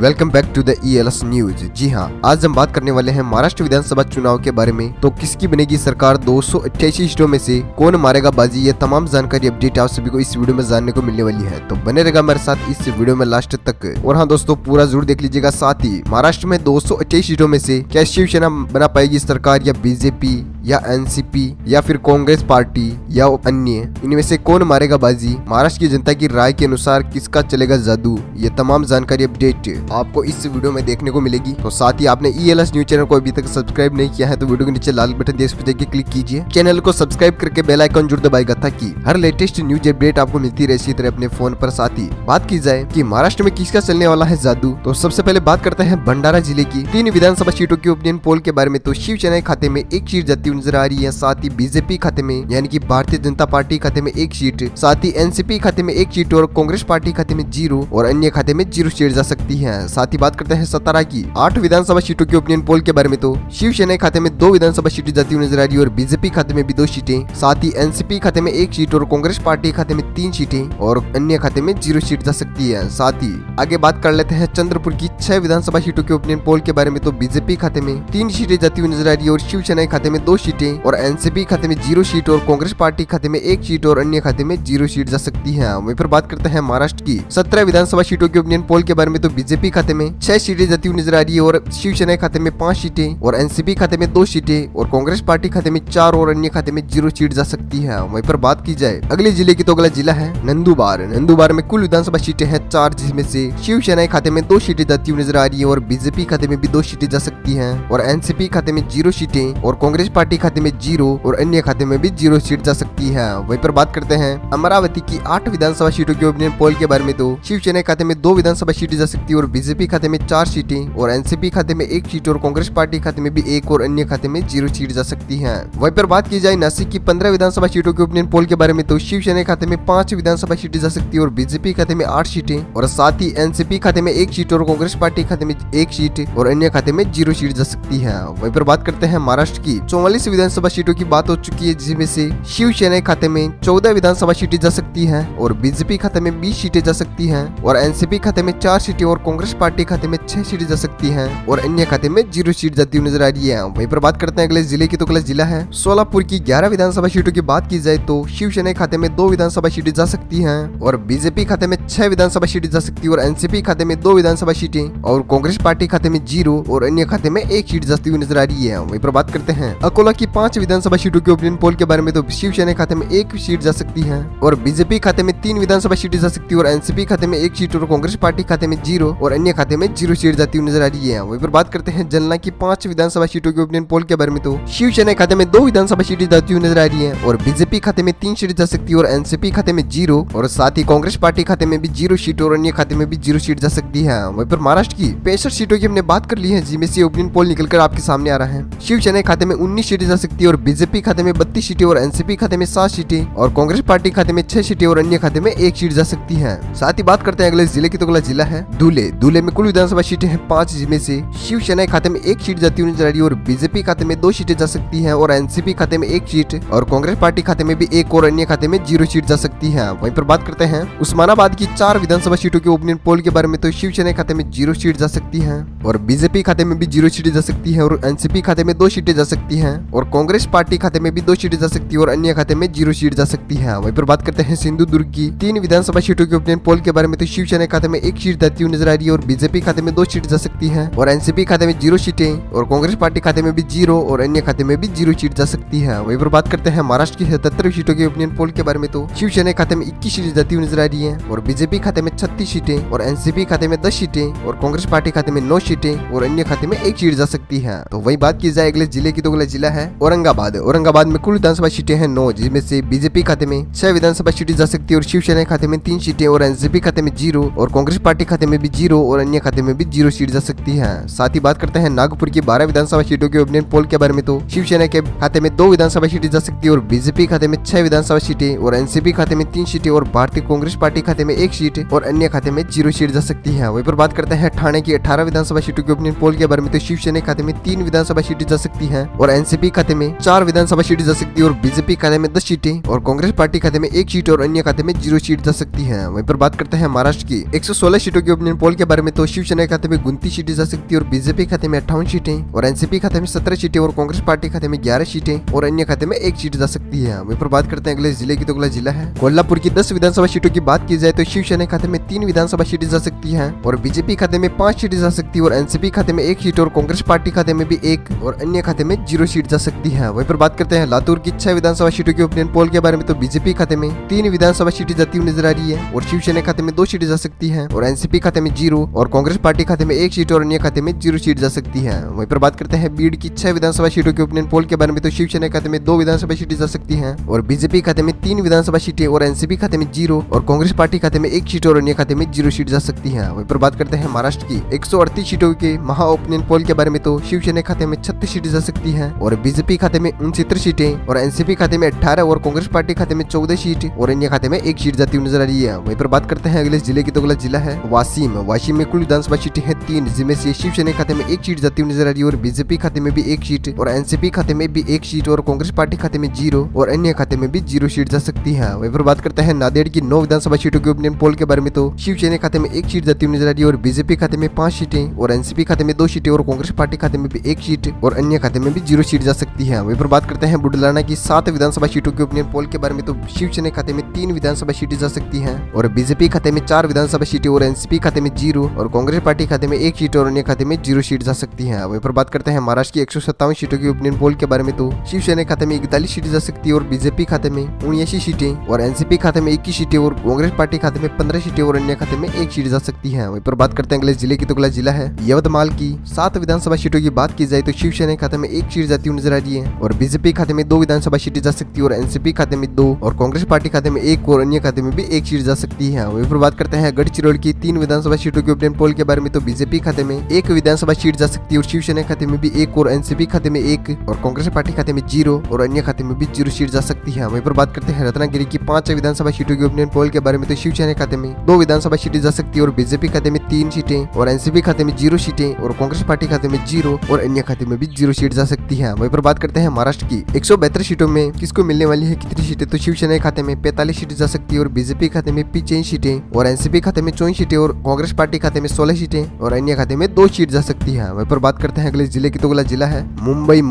Welcome back to the ELS news. जी हाँ, आज हम बात करने वाले हैं महाराष्ट्र विधानसभा चुनाव के बारे में। तो किसकी बनेगी सरकार, 288 सीटों में से कौन मारेगा बाजी, ये तमाम जानकारी अपडेट आप सभी को इस वीडियो में जानने को मिलने वाली है। तो बने रहेगा मेरे साथ इस वीडियो में लास्ट तक। और हाँ दोस्तों, पूरा जरूर देख लीजिएगा। साथ ही महाराष्ट्र में 228 सीटों में से क्या शिवसेना बना पाएगी सरकार, या बीजेपी, या एनसीपी, या फिर कांग्रेस पार्टी, या अन्य, इनमें से कौन मारेगा बाजी। महाराष्ट्र की जनता की राय के अनुसार किसका चलेगा जादू, ये तमाम जानकारी अपडेट आपको इस वीडियो में देखने को मिलेगी। तो साथ ही आपने ELS न्यूज चैनल को अभी तक सब्सक्राइब नहीं किया है तो वीडियो के नीचे लाल बटन दिया, इस पर जाके क्लिक कीजिए। चैनल को सब्सक्राइब करके बेल आइकन जरूर दबाएगा ताकि हर लेटेस्ट न्यूज अपडेट आपको मिलती रहे इसी तरह अपने फोन पर। साथ ही बात की जाए कि महाराष्ट्र में किसका चलने वाला है जादू, तो सबसे पहले बात करते हैं भंडारा जिले की 3 विधानसभा सीटों की ओपिनियन पोल के बारे में। तो शिवसेना खाते में 1 सीट जाती हुई नजर आ रही है। साथ ही बीजेपी खाते में यानी कि भारतीय जनता पार्टी खाते में 1 सीट, साथ ही एनसीपी खाते में 1 सीट और कांग्रेस पार्टी खाते में 0 और अन्य खाते में 0 सीट जा सकती है। साथ ही बात करते हैं सतारा की 8 विधानसभा सीटों की ओपिनियन पोल के बारे में। तो शिवसेना खाते में 2 विधानसभा सीटें जाती हुई नजर आ रही है और बीजेपी खाते में भी 2 सीटें, साथ ही एनसीपी खाते में 1 सीट और कांग्रेस पार्टी खाते में 3 सीटें और अन्य खाते में 0 सीट जा सकती है। साथ ही आगे बात कर लेते हैं चंद्रपुर की 6 विधानसभा सीटों के ओपिनियन पोल के बारे में। तो बीजेपी खाते में 3 सीटें जाती हुई नजर आ रही है और शिवसेना खाते में 2 सीटें और एनसीपी खाते में 0 सीट और कांग्रेस पार्टी खाते में 1 सीट और अन्य खाते में 0 सीट जा सकती है। वहीं पर बात करते हैं महाराष्ट्र की 17 विधानसभा सीटों के ओपिनियन पोल के बारे में। तो बीजेपी खाते में 6 सीटें जाती हुई नजर आ रही है और शिवसेना खाते में 5 सीटें और एनसीपी खाते में 2 सीटें और कांग्रेस पार्टी खाते में 4 और अन्य खाते में 0 सीट जा सकती है। वहीं पर बात की जाए अगले जिले की, तो अगला जिला है नंदुबार। नंदुबार में कुल विधानसभा सीटें हैं 4, जिसमें से शिवसेना खाते में 2 सीटें जाती हुई नजर आ रही है और बीजेपी खाते में भी 2 सीटें जा सकती है और एनसीपी खाते में 0 सीटें और कांग्रेस पार्टी खाते में 0 और अन्य खाते में भी 0 सीट जा सकती है। वहीं पर बात करते हैं अमरावती की 8 विधानसभा सीटों के ओपिनियन पोल के बारे में। तो शिवसेना खाते में 2 विधानसभा सीटें जा सकती है और बीजेपी खाते में 4 सीटें और एनसीपी खाते में 1 सीट और कांग्रेस पार्टी खाते में भी 1 और अन्य खाते में 0 सीट जा सकती है। वहीं पर बात की जाए नासिक की 15 विधानसभा सीटों के ओपिनियन पोल के बारे में। तो शिवसेना खाते में 5 विधानसभा सीटें जा सकती है और बीजेपी खाते में 8 सीटें और साथ ही एनसीपी खाते में 1 सीट और कांग्रेस पार्टी खाते में 1 सीट और अन्य खाते में 0 सीट जा सकती है। वहीं पर बात करते हैं महाराष्ट्र की 44 विधानसभा सीटों की बात हो चुकी है, जिसमें से शिवसेना खाते में 14 विधानसभा सीटें जा सकती है और बीजेपी खाते में 20 सीटें जा सकती है और एनसीपी खाते में 4 सीटें और कांग्रेस पार्टी खाते में 6 सीटें जा सकती है और अन्य खाते में 0 सीट जाती हुई नजर आ रही है। वहीं पर बात करते हैं अगले जिले की, तो अगला जिला है सोलापुर की 11 विधानसभा सीटों की बात की जाए तो शिवसेना खाते में 2 विधानसभा सीटें जा सकती है और बीजेपी खाते में 6 विधानसभा सीटें जा सकती है और एनसीपी खाते में 2 विधानसभा सीटें और कांग्रेस पार्टी खाते में 0 और अन्य खाते में 1 सीट जाती हुई नजर आ रही है। वहीं पर बात करते हैं अकोला की 5 विधानसभा सीटों के ओपिनियन पोल के बारे में। तो शिवसेना खाते में 1 सीट जा सकती है और बीजेपी खाते में 3 विधानसभा सीटें जा सकती है और एनसीपी खाते में 1 सीट और कांग्रेस पार्टी खाते में 0 और अन्य खाते में 0 सीट जाती हुई नजर आ रही है। वहीं पर बात करते हैं जालना की 5 विधानसभा सीटों के ओपिनियन पोल के बारे में। तो शिवसेना खाते में 2 विधानसभा सीटें जाती हुई नजर आ रही है और बीजेपी खाते में 3 सीट जा सकती है और एनसीपी खाते में 0 और साथ ही कांग्रेस पार्टी खाते में भी 0 सीट और अन्य खाते में भी 0 सीट जा सकती है। वहीं पर महाराष्ट्र की 65 सीटों की हमने बात कर ली है, जिनमें से ओपिनियन पोल निकलकर आपके सामने आ रहा है। शिवसेना खाते में 19 सीटें जा सकती है और बीजेपी खाते में 32 सीटें और एनसीपी खाते में 7 सीटें और कांग्रेस पार्टी खाते में 6 सीटें और अन्य खाते में 1 सीट जा सकती है। साथ ही बात करते हैं अगले जिले की, तो अगला जिला है धुले। धुले में कुल विधानसभा सीटें हैं 5, जिसमें से शिवसेना खाते में 1 सीट जाती हुई नजर आ रही है और बीजेपी खाते में 2 सीटें जा सकती है और एनसीपी खाते में 1 सीट और कांग्रेस पार्टी खाते में भी 1 और अन्य खाते में 0 सीट जा सकती है। वहीं पर बात करते हैं उस्मानाबाद की 4 विधानसभा सीटों के ओपिनियन पोल के बारे में। तो शिवसेना खाते में 0 सीट जा सकती है और बीजेपी खाते में भी 0 सीटें जा सकती है और एनसीपी खाते में 2 सीटें जा सकती है और कांग्रेस पार्टी खाते में भी 2 सीटें जा सकती है और अन्य खाते में 0 सीट जा सकती है। वहीं पर बात करते हैं सिंधुदुर्ग की 3 विधानसभा सीटों के ओपिनियन पोल के बारे में। तो शिवसेना खाते में 1 सीट जाती हुई नजर आ रही है और बीजेपी खाते में 2 सीट जा सकती है और एनसीपी खाते में 0 सीटें और कांग्रेस पार्टी खाते में भी 0 और अन्य खाते में भी 0 सीट जा सकती है। वहीं पर बात करते हैं महाराष्ट्र की 77 सीटों के ओपिनियन पोल के बारे में। तो शिवसेना खाते में 21 सीटें जाती हुई नजर आ रही है और बीजेपी खाते में 36 सीटें और एनसीपी खाते में 10 सीटें और कांग्रेस पार्टी खाते में 9 सीटें और अन्य खाते में 1 सीट जा सकती है। तो वही बात की जाए अगले जिले की, तो अगला जिला है औरंगाबाद। औरंगाबाद में कुल विधानसभा सीटें हैं 9, जिसमें से बीजेपी खाते में 6 विधानसभा सीटें जा सकती है और शिवसेना खाते में 3 सीटें और एनसीपी खाते में 0 और कांग्रेस पार्टी खाते में भी 0 और अन्य खाते में भी 0 सीट जा सकती है। साथ ही बात करते हैं नागपुर की 12 विधानसभा सीटों के ओपिनियन पोल के बारे में। तो शिवसेना के खाते में 2 विधानसभा सीटें जा सकती है और बीजेपी खाते में 6 विधानसभा सीटें और एनसीपी खाते में 3 सीटें और भारतीय कांग्रेस पार्टी खाते में 1 सीट और अन्य खाते में 0 सीट जा सकती है। वहीं पर बात करते हैं ठाणे की 18 विधानसभा सीटों के ओपिनियन पोल के बारे में। तो शिवसेना खाते में 3 विधानसभा सीटें जा सकती है और एनसीपी खाते में 4 विधानसभा सीटें जा सकती है और बीजेपी खाते में 10 सीटें और कांग्रेस पार्टी खाते में 1 सीट और अन्य खाते में 0 सीट जा सकती है। वहीं पर बात करते हैं महाराष्ट्र की 116 सीटों के ओपिनियन पोल के बारे में तो शिवसेना खाते में 29 सीटें जा सकती है और बीजेपी खाते में 58 सीटें और एनसीपी खाते में 17 सीटें और कांग्रेस पार्टी खाते में 11 सीटें और अन्य खाते में 1 सीट जा सकती है। वहीं पर बात करते हैं अगले जिले की, तो अगला जिला है कोल्हापुर की। 10 विधानसभा सीटों की बात की जाए तो शिवसेना खाते में 3 विधानसभा सीटें जा सकती है और बीजेपी खाते में 5 सीटें जा सकती है और एनसीपी खाते में 1 सीट और कांग्रेस पार्टी खाते में भी 1 और अन्य खाते में 0 सीट जा सकती है। वहीं पर बात करते हैं लातूर की 6 विधानसभा सीटों के ओपिनियन पोल के बारे में तो बीजेपी खाते में 3 विधानसभा सीटें जाती हुई नजर आ रही है और शिवसेना खाते में 2 सीटें जा सकती है और एनसीपी खाते में 0 और कांग्रेस पार्टी खाते में 1 सीट और अन्य खाते में 0 सीट जा सकती है। वहीं पर बात करते हैं बीड़ की 6 विधानसभा सीटों के ओपिनियन पोल के बारे में तो शिवसेना खाते में 2 विधानसभा सीटें जा सकती है और बीजेपी खाते में 3 विधानसभा सीटें और एनसीपी खाते में 0 और कांग्रेस पार्टी खाते में 1 सीट और अन्य खाते में 0 सीट जा सकती है। वहीं पर बात करते हैं महाराष्ट्र की 138 सीटों के महा ओपिनियन पोल के बारे में तो शिवसेना खाते में 36 सीटें जा सकती है और बीजेपी खाते में 69 सीटें और एनसीपी खाते में 18 और कांग्रेस पार्टी खाते में 14 सीट और अन्य खाते में 1 सीट जाती हुई नजर आ रही है। वहीं पर बात करते हैं अगले जिले की, तो अगला जिला है वाशिम। वाशिम में कुल विधानसभा सीटें हैं 3, जिनमें से शिवसेना खाते में 1 सीट जाती हुई नजर आ रही है और बीजेपी खाते में भी 1 सीट और एनसीपी खाते में भी 1 सीट और कांग्रेस पार्टी खाते में 0 और अन्य खाते में भी 0 सीट जा सकती है। वहीं पर बात करते हैं नांदेड़ की 9 विधानसभा सीटों के ओपिनियन पोल के बारे में तो शिवसेना खाते में 1 सीट जाती हुई नजर आ रही है और बीजेपी खाते में 5 सीटें और एनसीपी खाते में 2 सीटें और कांग्रेस पार्टी खाते में भी 1 सीट और अन्य खाते में भी 0 सीट जा सकती है। वहीं पर बात करते हैं बुढ़लाना की 7 विधानसभा सीटों के ओपिनियन पोल के बारे में तो शिवसेना खाते में 3 विधानसभा सीटें जा सकती है और बीजेपी खाते में 4 विधानसभा सीटें और एनसीपी खाते में 0 और कांग्रेस पार्टी खाते में 1 सीट और अन्य खाते में 0 सीट जा सकती है। वहीं पर बात करते हैं महाराष्ट्र की 157 सीटों के ओपिनियन पोल के बारे में तो शिवसेना खाते में 41 सीटें जा सकती है और बीजेपी खाते में 79 सीटें और एनसीपी खाते में 21 सीटें और कांग्रेस पार्टी खाते में 15 सीटें और अन्य खाते में 1 सीट जा सकती है। वहीं पर बात करते हैं अगले जिले की, तो अगला जिला है यवतमाल की। 7 विधानसभा सीटों की बात की जाए तो शिवसेना खाते में 1 सीट जाती हुई नजर आ रही है और बीजेपी खाते में 2 विधानसभा सीटें जा सकती है और एनसीपी खाते में 2 और कांग्रेस पार्टी खाते में 1 और अन्य खाते में भी 1 सीट जा सकती है। वहीं पर बात करते हैं गढ़चिरौली की 3 विधानसभा सीटों के ओपिनियन पोल के बारे में तो बीजेपी खाते में 1 विधानसभा सीट जा सकती है और शिवसेना खाते में भी 1 और एनसीपी खाते में 1 और कांग्रेस पार्टी खाते में 0 और अन्य खाते में भी 0 सीट जा सकती है। वहीं पर बात करते हैं रत्नागिरी की 5 विधानसभा सीटों के ओपिनियन पोल के बारे में तो शिवसेना खाते में 2 विधानसभा सीटें जा सकती है और बीजेपी खाते में 3 सीटें और एनसीपी खाते में 0 सीटें और कांग्रेस पार्टी खाते में 0 और अन्य खाते में भी 0 सीट जा सकती है। वहीं पर बात करते हैं महाराष्ट्र की 172 सीटों में किसको मिलने वाली है कितनी सीटें, तो शिवसेना खाते में 45 सीटें जा सकती है और बीजेपी खाते में 65 सीटें और एनसीपी खाते में 24 सीटें और कांग्रेस पार्टी खाते में 16 सीटें और अन्य खाते में 2 सीट जा सकती है। वहीं पर बात करते हैं अगले जिले की, तो अगला जिला है मुंबई।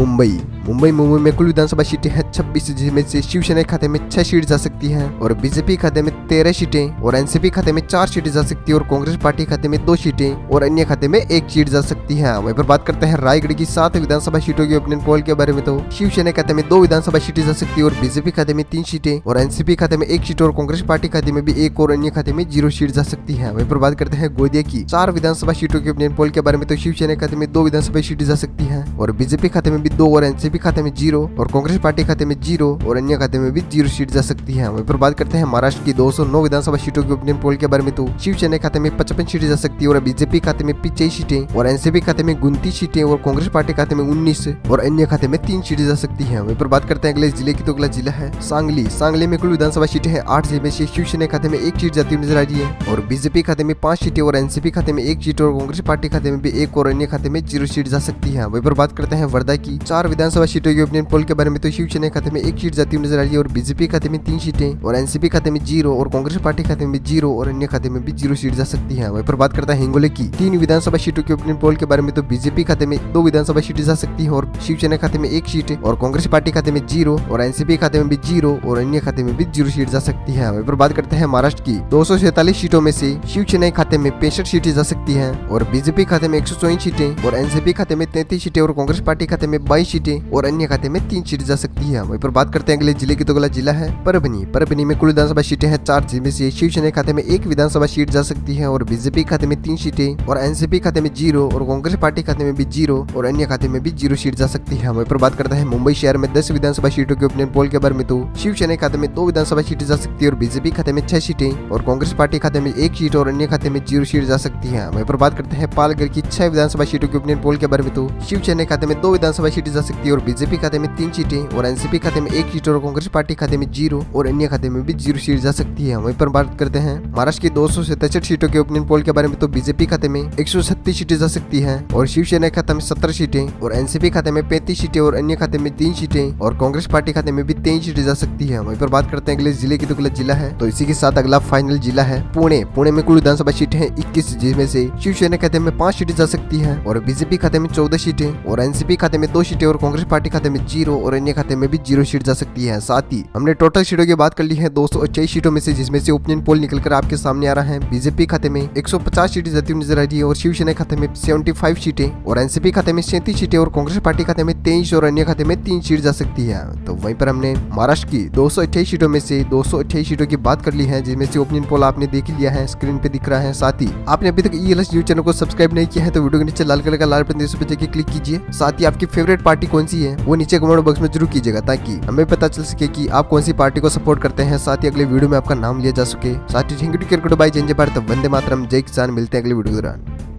मुंबई में कुल विधानसभा सीटें हैं 26, जिसमें से शिवसेना खाते में 6 सीट जा सकती है और बीजेपी खाते में 13 सीटें और एनसीपी खाते में 4 सीटें जा सकती है और कांग्रेस पार्टी खाते में 2 सीटें और अन्य खाते में 1 सीट जा सकती है। वहीं पर बात करते हैं रायगढ़ की 7 विधानसभा सीटों के ओपिनियन पोल के बारे में तो शिवसेना खाते में 2 विधानसभा सीटें जा सकती है और बीजेपी खाते में 3 सीटें और एनसीपी खाते में 1 सीट और कांग्रेस पार्टी खाते में भी 1 और अन्य खाते में 0 सीट जा सकती है। वहीं पर बात करते हैं गोंदिया की 4 विधानसभा सीटों के ओपिनियन पोल के बारे में तो शिवसेना खाते में 2 विधानसभा सीटें जा सकती है और बीजेपी खाते में भी 2 और एनसीपी खाते में 0 और कांग्रेस पार्टी खाते में 0 और अन्य खाते में भी 0 सीट जा सकती है। वहीं पर बात करते हैं महाराष्ट्र की 209 विधानसभा सीटों के ओपिनियन पोल के बारे में तो शिवसेना खाते में 55 सीटें जा सकती है और बीजेपी खाते में 25 सीटें और एनसीपी खाते में 29 सीटें और कांग्रेस पार्टी खाते में 19 और अन्य खाते में 3 सीटें जा सकती है। वहीं पर बात करते हैं अगले जिले की, तो अगला जिला है सांगली में कुल विधानसभा सीटें हैं 8, जिसमें से शिवसेना खाते में 1 सीट जाती हुई नजर आ रही है और बीजेपी खाते में 5 सीटें और एनसीपी खाते में 1 सीट और कांग्रेस पार्टी खाते में भी 1 और अन्य खाते में 0 सीट जा सकती है। वहीं पर बात करते हैं वर्धा की 4 विधानसभा सीटों के ओपिनियन पोल के बारे में तो शिवसेना खाते में 1 सीट जाती हुई नजर आ रही है और बीजेपी खाते में 3 सीटें और एनसीपी खाते में 0 और कांग्रेस पार्टी खाते में 0 और अन्य खाते में भी 0 सीट जा सकती है। वहीं पर बात करते हैं हिंगोली की 3 विधानसभा सीटों के ओपिनियन पोल के बारे में तो बीजेपी खाते में 2 विधानसभा सीटें जा सकती है और शिवसेना खाते में 1 सीट और कांग्रेस पार्टी खाते में 0 और एनसीपी खाते में भी 0 और अन्य खाते में भी 0 सीट जा सकती है। वहीं पर बात करते हैं महाराष्ट्र की 247 सीटों में से शिवसेना खाते में 65 सीटें जा सकती हैं और बीजेपी खाते में 124 सीटें और एनसीपी खाते में 33 सीटें और कांग्रेस पार्टी खाते में 22 सीटें और अन्य खाते में 3 सीट जा सकती है। वहीं पर बात करते हैं अगले जिले की, तो अगला जिला है परभनी में कुल विधानसभा सीटें हैं 4, जिनमें से शिवसेना खाते में 1 विधानसभा सीट जा सकती है और बीजेपी खाते में 3 सीटें और एनसीपी खाते में 0 और कांग्रेस पार्टी खाते में भी 0 और अन्य खाते में भी 0 सीट जा सकती है। वहीं पर बात करते हैं मुंबई शहर में 10 विधानसभा सीटों के ओपिनियन पोल के बारे में तो शिवसेना खाते में 2 विधानसभा सीटें जा सकती है और बीजेपी खाते में 6 सीटें और कांग्रेस पार्टी खाते में 1 सीट और अन्य खाते में 0 सीट जा सकती है। वहीं पर बात करते हैं पालघर की 6 विधानसभा सीटों के ओपिनियन पोल के बारे में तो शिवसेना खाते में 2 विधानसभा सीटें जा सकती है और बीजेपी खाते में 3 सीटें और एनसीपी खाते में 1 सीट और कांग्रेस पार्टी खाते में 0 और अन्य खाते में भी 0 सीट जा सकती है। वहीं पर बात करते हैं महाराष्ट्र की 267 सीटों के ओपिनियन पोल के बारे में तो बीजेपी खाते में 136 सीटें जा सकती है और शिवसेना खाते में 17 सीटें और एनसीपी खाते में 35 सीटें और अन्य खाते में 3 सीटें और कांग्रेस पार्टी खाते में भी 23 सीटें जा सकती है। वहीं पर बात करते हैं अगले जिले की, तो अगला जिला है तो इसी के साथ अगला फाइनल जिला है पुणे में कुल विधानसभा सीटें हैं 21, जिसमें से शिवसेना खाते में 5 सीटें जा सकती है और बीजेपी खाते में 14 सीटें और एनसीपी खाते में 2 सीटें और कांग्रेस पार्टी खाते में 0 और अन्य खाते में भी 0 सीट जा सकती है। साथ ही हमने टोटल सीटों की बात कर ली है 228 सीटों में से, जिसमें से ओपिनियन पोल निकलकर आपके सामने आ रहा है। बीजेपी खाते में 150 सीटें जाती हुई नजर आ रही है और शिवसेना खाते में 75 सीटें और एनसीपी खाते में 37 सीटें और कांग्रेस पार्टी खाते में 23 और अन्य खाते में 3 सीट जा सकती है। तो वहीं पर हमने महाराष्ट्र की 228 सीटों में से 228 सीटों की बात कर ली है, जिसमें से ओपिनियन पोल आपने देख लिया है, स्क्रीन पे दिख रहा है। साथ ही आपने अभी तक ईएलएस न्यूज चैनल को सब्सक्राइब नहीं किया है तो वीडियो के नीचे लाल कलर का लाल बटन पे जाके क्लिक कीजिए। साथ ही आपकी फेवरेट पार्टी कौन सी है वो नीचे कमेंट बॉक्स में जरूर कीजिएगा, ताकि हमें पता चल सके कि आप कौन सी पार्टी को सपोर्ट करते हैं। साथ ही अगले वीडियो में आपका नाम लिया जा सके। साथ ही थैंक यू, गुड बाय, जय हिंद, भारत, वंदे मातरम, जय किसान। मिलते हैं अगले वीडियो के दौरान।